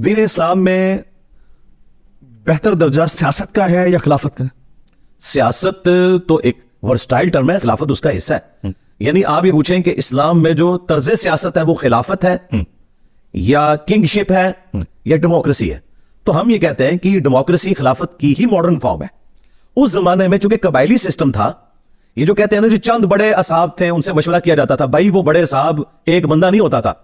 दीन इस्लाम में बेहतर दर्जा सियासत का है या खिलाफत का है? सियासत तो एक वर्सटाइल टर्म है, खिलाफत उसका हिस्सा है। यानी आप ये पूछें कि इस्लाम में जो तर्ज सियासत है वो खिलाफत है या किंगशिप है या डेमोक्रेसी है, तो हम ये कहते हैं कि डेमोक्रेसी खिलाफत की ही मॉडर्न फॉर्म है। उस जमाने में चूंकि कबायली सिस्टम था, ये जो कहते हैं ना जो चंद बड़े असाब थे उनसे मशवरा किया जाता था, भाई वो बड़े साहब एक बंदा नहीं होता था।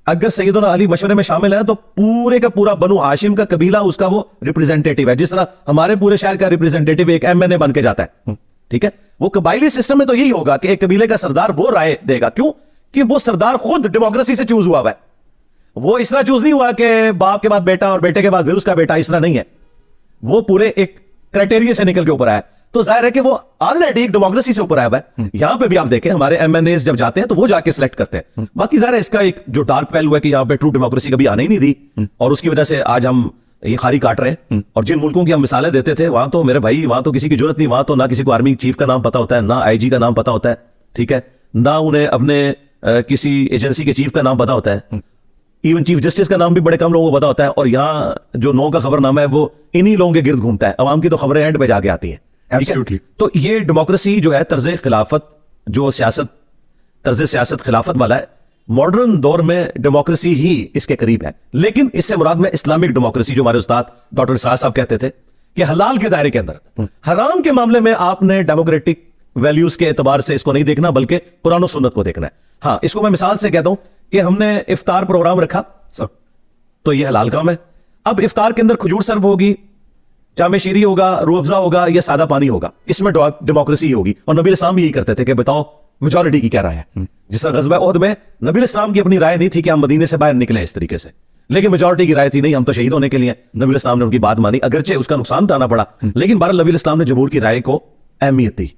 अगर सैयदना अली मशवरे में शामिल है तो पूरे का पूरा बनु हाशिम का कबीला उसका वो रिप्रेजेंटेटिव है, जिस तरह हमारे पूरे शहर का रिप्रेजेंटेटिव एक एमएनए बन के जाता है। ठीक है, वो कबायली सिस्टम में तो यही होगा कि एक कबीले का सरदार वो राय देगा, क्यों कि वो सरदार खुद डेमोक्रेसी से चूज हुआ है। वो इस तरह चूज नहीं हुआ कि बाप के बाद बेटा और बेटे के बाद फिर उसका बेटा, इस तरह नहीं है। वो पूरे एक क्राइटेरिया से निकल के ऊपर आया, तो जाहिर है कि वो ऑलरेडी एक डेमोक्रेसी से ऊपर आया है। यहां पे भी आप देखें हमारे एमएनए जब जाते हैं तो वो जाके सिलेक्ट करते हैं। बाकी जाहिर है इसका एक जो डार्क पहलू है कि यहां पे ट्रू डेमोक्रेसी कभी आने ही नहीं दी, और उसकी वजह से आज हम ये खारी काट रहे हैं। और जिन मुल्कों की हम मिसालें देते थे, वहां तो मेरे भाई वहां तो किसी की जरूरत नहीं, वहां तो ना किसी को आर्मी चीफ का नाम पता होता है, ना आईजी का नाम पता होता है, ठीक है, ना उन्हें अपने किसी एजेंसी के चीफ का नाम पता होता है, इवन चीफ जस्टिस का नाम भी बड़े कम लोगों को पता होता है। और यहाँ जो 9 का खबरनामा है वो इन्हीं लोगों के गिर्द घूमता है, अवाम की तो खबरें एंड पे जाके आती हैं। तो ये डेमोक्रेसी जो है तर्ज खिलाफत, जो सियासत तर्ज सियासत खिलाफत वाला है, मॉडर्न दौर में डेमोक्रेसी ही इसके करीब है। लेकिन इससे मुराद में इस्लामिक डेमोक्रेसी, जो हमारे उस्ताद डॉक्टर इसरार साहब कहते थे कि हलाल के दायरे के अंदर, हराम के मामले में आपने डेमोक्रेटिक वैल्यूज के एतबार से इसको नहीं देखना बल्कि कुरान और सुन्नत को देखना है। हाँ, इसको मैं मिसाल से कहता हूं कि हमने इफ्तार प्रोग्राम रखा सर, तो यह हलाल काम है। अब इफ्तार के अंदर खजूर सर्व होगी, जामे शीरी होगा, रूह अफ़ज़ा होगा या सादा पानी होगा, इसमें डेमोक्रेसी होगी। और नबी इस्लाम भी यही करते थे कि बताओ मेजॉरिटी की क्या राय है। जिस तरह ग़ज़वा उहद में नबी इस्लाम की अपनी राय नहीं थी कि हम मदीने से बाहर निकले इस तरीके से, लेकिन मेजॉरिटी की राय थी नहीं, हम तो शहीद होने के लिए। नबी इस्लाम ने उनकी बात मानी, अगरचे उसका नुकसान उठाना पड़ा, लेकिन बहरहाल नबी इस्लाम ने जमहूर की राय को अहमियत दी।